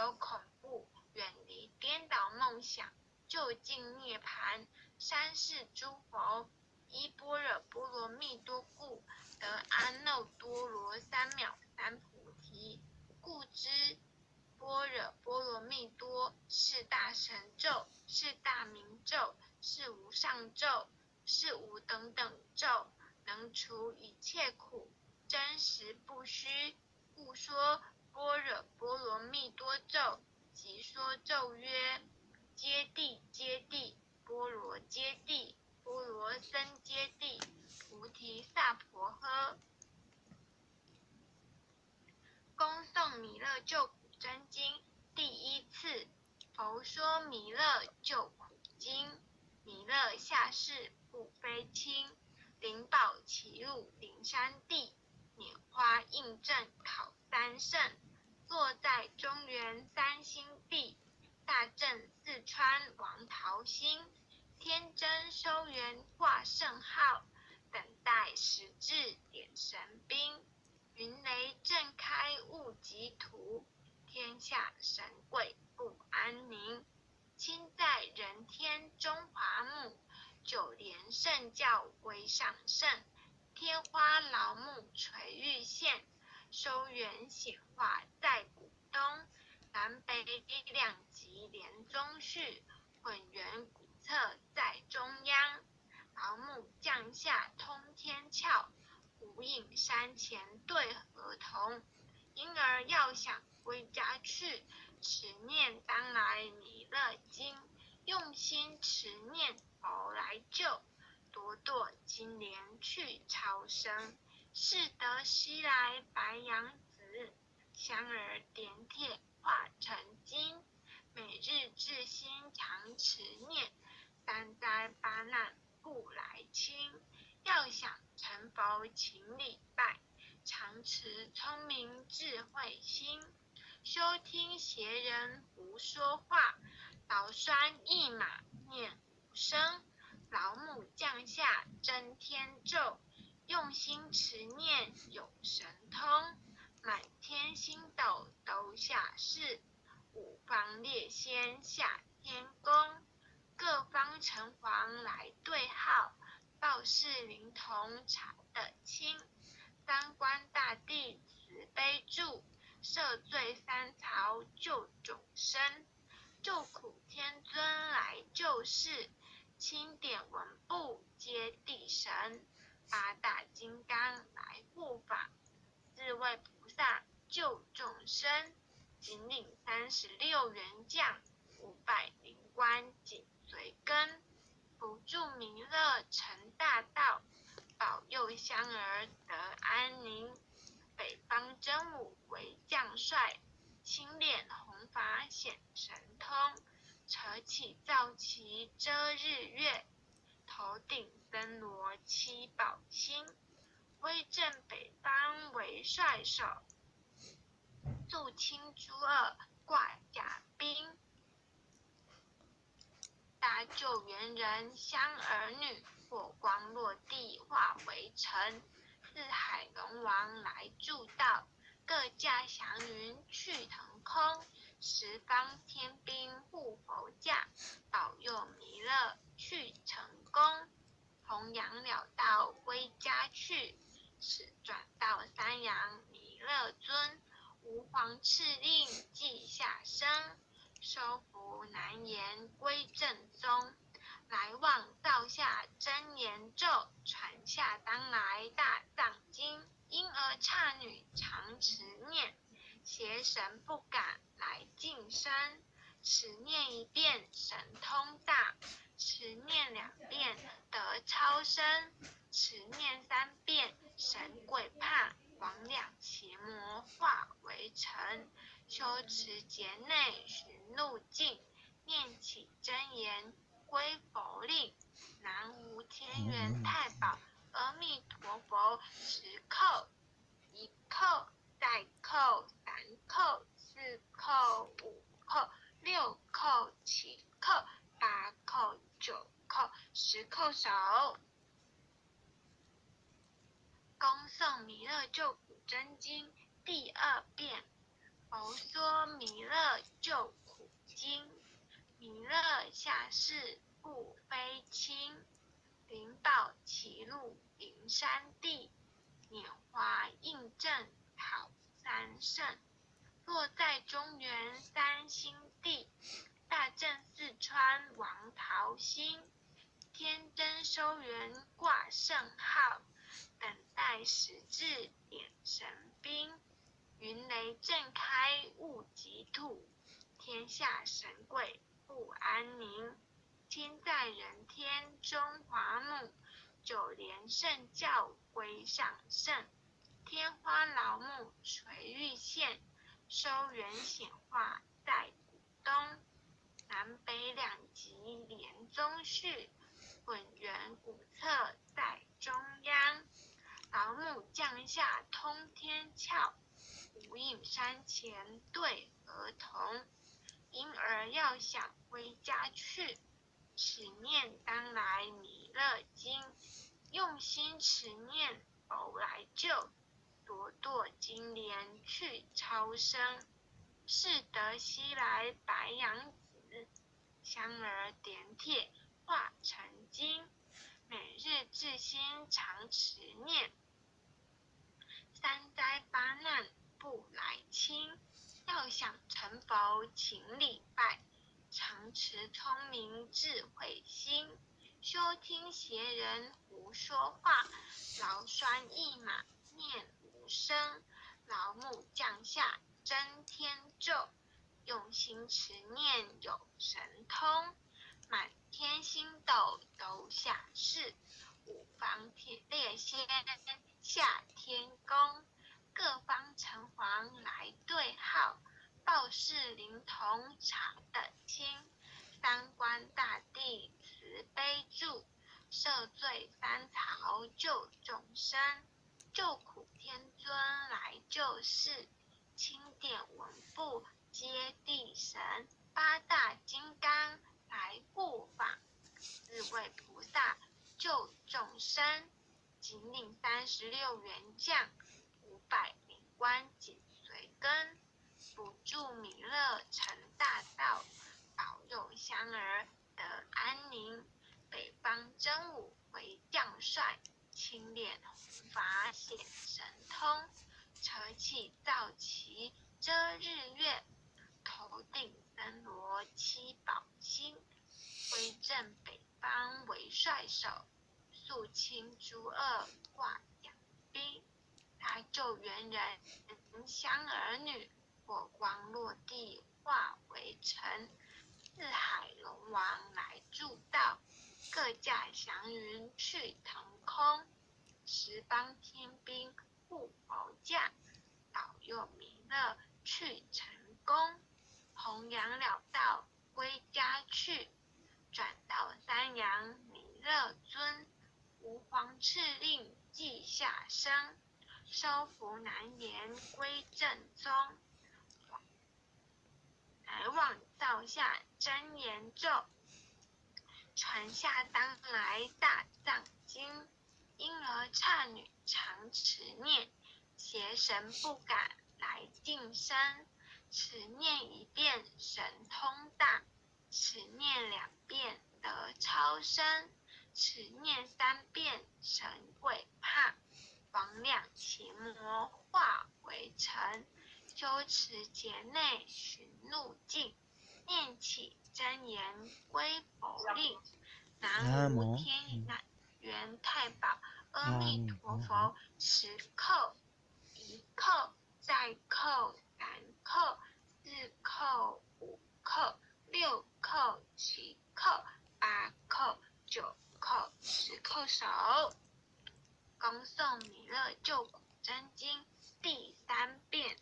了恐怖，远离颠倒梦想，就近涅槃。三世诸佛依般若波罗蜜多故，得阿耨多罗三藐三菩提。故知般若波罗蜜多是大神咒，是大明咒，是无上咒，是无等等咒，能除一切苦，真实不虚。故说般若波罗蜜多咒，即说咒曰：揭谛揭谛，波罗揭谛，波罗僧揭谛，菩提萨婆诃。恭诵弥勒救苦真经第一次。佛说弥勒救苦经。弥勒下世不非亲，灵宝齐入灵山地，拈花应正考三圣，坐在中原三星地，大正四川王桃心，天真收元化圣号，等待时至点神兵，云雷震开物极图，天下神鬼不安宁。亲在人天中华木，九莲圣教归上圣，天花劳木垂玉线，收元显化在古东，南北两极连宗序，混元古册在中央。劳木降下通天窍，无影山前对河童。因而要想归家去，持念当来弥勒经，用心持念佛来救，朵朵金莲去超生。是得西来白羊子，香儿点铁化成金，每日至心常持念，三灾八难不来侵。要想成佛请礼拜，常持聪明智慧心，休听邪人胡说话，劳酸一马念无声。劳木降下真天咒，用心持念有神通，满天星斗都下世，五方列仙下天宫，各方城隍来对号，报事灵童查得清。三官大帝慈悲助，赦罪三曹救众生，救苦天尊来救世，钦点文部接地神，八大金刚来护法，四位菩萨救众生，仅领36员将，500灵官紧随跟，辅助弥勒成大道，保佑香儿得安宁。北方真武为将帅，青脸红发显神通，扯起皂旗遮日月，头顶森罗七宝星，威震北方为帅首，肃清诸恶挂甲兵。大救援人香儿女，火光落地化为尘，四海龙王来助道，各驾祥云去腾空，十方天兵护佛驾，保佑弥勒去成功。弘扬了道归家去，使转到三阳弥勒尊，吾皇敕令记下生，收服难言归正宗。来往造下真言咒，传下当来大藏经。婴儿刹女常持念，邪神不敢来近身。持念1遍神通大，持念2遍得超生，持念3遍神鬼怕，魍魉邪魔化为尘。修持劫内寻路径，念起真言归佛令。南无天元太保阿弥陀佛，10叩，1叩，再叩，3叩，4叩，5叩，6叩，7叩，8叩，9叩，10叩首。恭诵弥勒救苦真经第2遍。佛说弥勒救苦经，弥勒下世不非轻。灵宝齐入灵山地，拈花印证讨三圣。落在中原三星地，大正四川王桃心。天真收元挂圣号，等待时至点神兵。云雷震开物极土，天下神鬼不安宁。亲在人天中华母，九连圣教归上圣。天花老母垂玉线，收元显化在古东。南北两极连宗序，混元古册在中央。老母降下通天窍，无影山前对儿童。婴儿要想归家去，持念当来弥勒经。用心持念佛来救，朵朵金莲去超生。是得西来白羊子，香儿点铁化成金。每日至心常持念，三灾八难不来侵。要想成佛请礼拜，常持聪明智慧心。休听邪人胡说话，劳酸一马念无声。老母降下真天咒，用心持念有神通。满天星斗都下世，五方铁列仙下天宫。各方城隍来对号，报事灵童查得清。三官大帝慈悲助，赦罪三曹救众生。救苦天尊来救世，钦点文部接地神。八大金刚来护法，四位菩萨救众生。仅领36员将，500名官紧随跟。辅助弥勒成大道，保佑香儿得安宁。北方真武为将帅，亲练弘法显神通。扯起皂旗遮日月，头顶森罗七宝星。威震北方为帅首，肃清诸恶挂养兵。他救援人香儿女，火光落地化为尘。四海龙王来助道，各驾祥云去腾空。十方天兵护佛驾，保佑弥勒去成功。弘扬了道归家去，转到三阳弥勒尊。吾皇敕令记下生，收服难言归正宗。来往造下真言咒，传下当来大藏经。婴儿刹女常持念，邪神不敢来近身。持念一遍神通大，持念2遍得超生。持念3遍神鬼怕，魍魉奇魔化为尘。修持劫内寻路径，念起真言归佛令。南无天元太保阿弥陀佛，10叩，1叩，再叩，3叩，4叩，5叩，6叩，7叩，8叩，9叩，10叩首。恭诵弥勒救苦真经第3遍。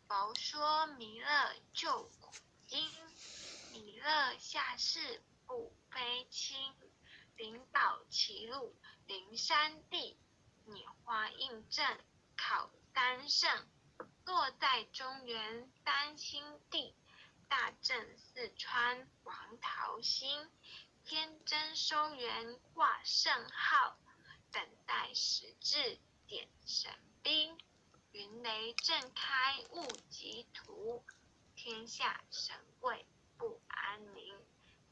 佛说弥勒救苦经，弥勒下世不非轻。灵宝齐入灵山地，拈花印证考三圣。落在中原三星地，大正四川王桃心。天真收元挂圣号，等待时至点神兵。云雷震开物极图，天下神贵不安宁。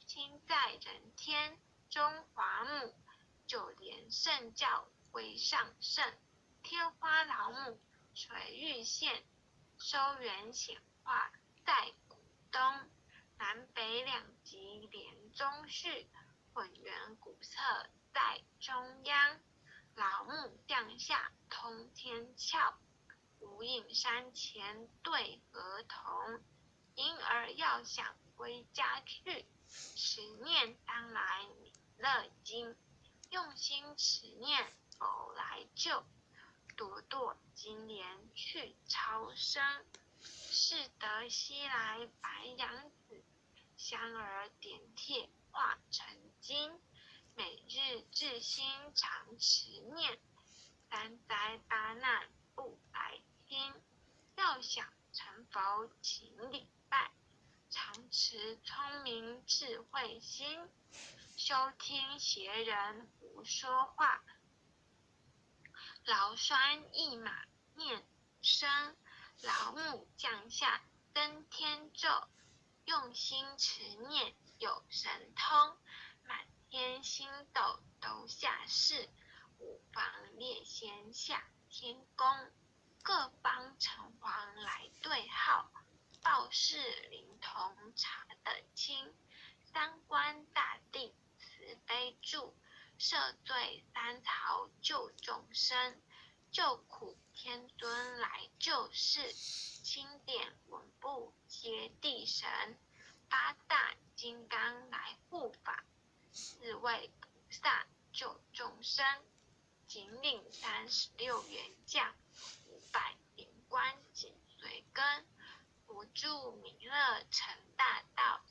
亲在人天中华母，就连圣教归上圣。天花老母垂玉县，收元显化在古东。南北两极连宗序，混元古色在中央。老母降下通天窍，无影山前对河童。婴儿要想归家去，持念当来弥勒经。用心持念佛来救，朵朵金莲去超生。是得西来白羊子，香儿点帖化成金。每日至心常持念，三灾八难不来侵。要想成佛请礼拜，常持聪明智慧心。休听邪人胡说话，劳酸一马念声。老母降下登天咒，用心持念有神通。满天星斗都下世，五方列仙下天宫。各方城隍来对号，报事灵童查得清。三官大帝慈悲助，赦罪三曹救众生。救苦天尊来救世，钦点文部接地神。八大金刚来护法，四位菩萨救众生。紧领36员将，500灵官紧随跟。辅助弥勒成大道，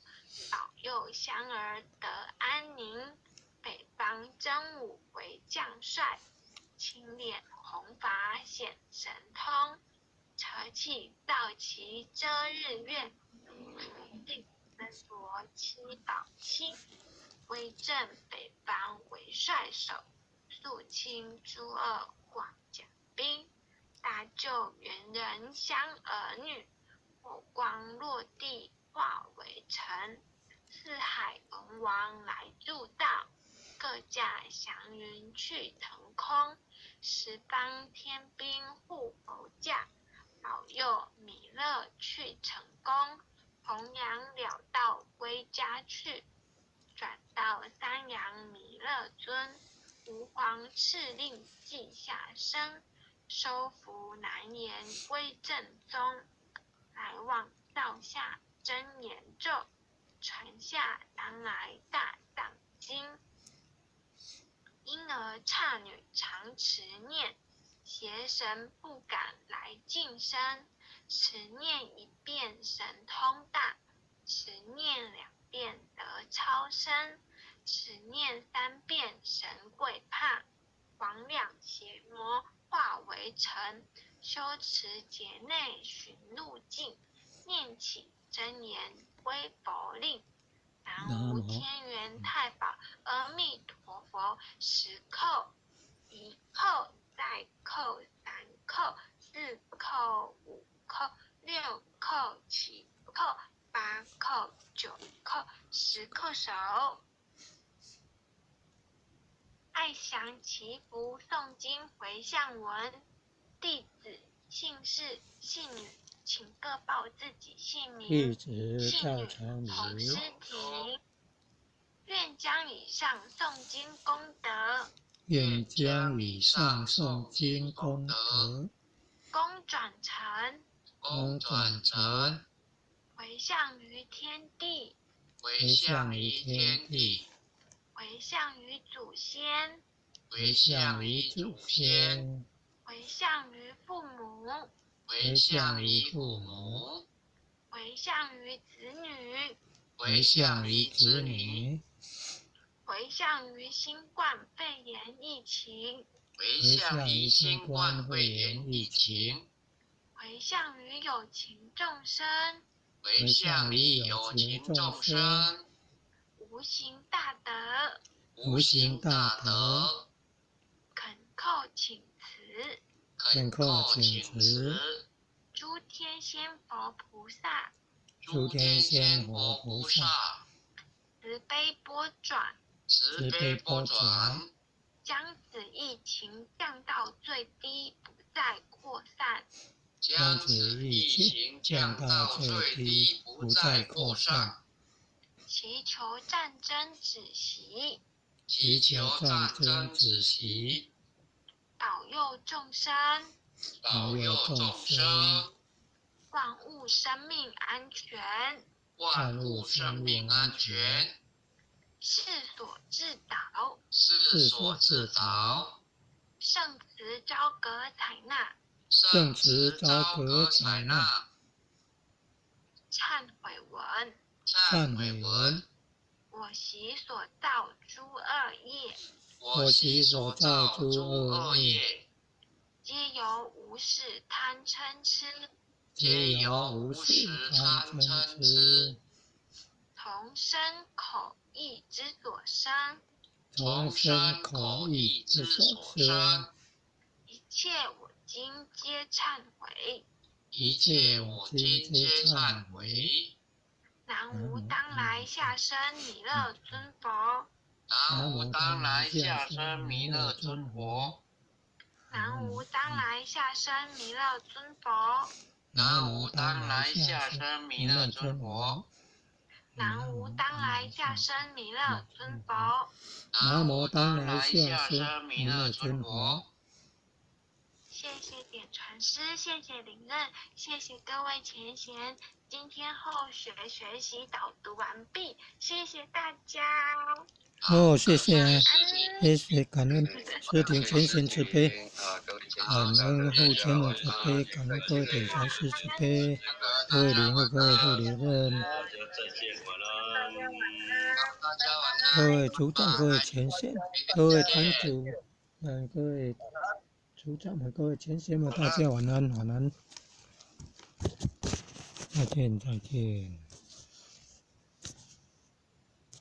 保佑香儿得安宁。北方真武为将帅，青脸红发显神通。扯起皂旗遮日月，定身着七宝清。威震北方为帅首，肃清诸恶广甲兵。大救猿人香儿女，火光落地化为尘。四海龙王来助道，各驾祥云去腾空。十方天兵护佛驾，保佑弥勒去成功。弘扬了道归家去，转到三阳弥勒尊。吾皇敕令记下生，收服难言归正宗。来往造下真言咒，传下当来大藏经。婴儿刹女常持念，邪神不敢来近身。持念1遍神通大，持念2遍得超生。持念3遍神鬼怕，魍魉邪魔化为尘。修持劫内寻路径，念起真言归佛令。南无天元太保阿弥陀佛，10叩，1叩再叩3叩4叩5叩6叩7叩8叩9叩10叩手。爱详祈福诵经回向文，弟子姓氏姓女，请各报自己姓名、姓女、同师题。愿将以上诵经功德，功转成，回向于天地，回向于祖先，回向于父母，回向于子女，回向于新冠肺炎疫情，回向于有情众生，无形大德，恳叩请辞。恳叩请辞，诸天仙佛菩萨，诸天仙佛菩萨，慈悲拨转，慈悲拨转，将此疫情降到最低，不再扩散。将此疫情降到最低，不再扩散。祈求战争止息，祈求战争止息，保佑众生，保佑众生，万物生命安全，万物生命安全，世所自导，世所自导，圣慈昭格采纳，圣慈昭格采纳，忏悔文，忏悔文，我习所造诸恶业，我习所造诸恶业，皆由无始贪嗔痴，皆由无始贪嗔痴，从身口意之所生，从身口意之所生，一切我今皆忏悔。一切我今皆忏悔。南无当来下生弥勒尊佛，南无当来下生弥勒尊佛，南无当来下生弥勒尊佛，南无当来下生弥勒尊佛，南无当来下生弥勒尊佛，南无当来下生弥勒尊佛。谢谢点传师，谢谢领任，谢谢各位前贤。今天后学学习导读完毕，谢谢大家。谢谢，谢谢，感恩师庭前贤慈悲，感恩后前人慈悲，感恩各位点传师慈悲，各位领会，各位护理任，各位组长，各位前贤，各位团组，各位组长们，各位前贤们，大家晚安，晚安，再见，再见。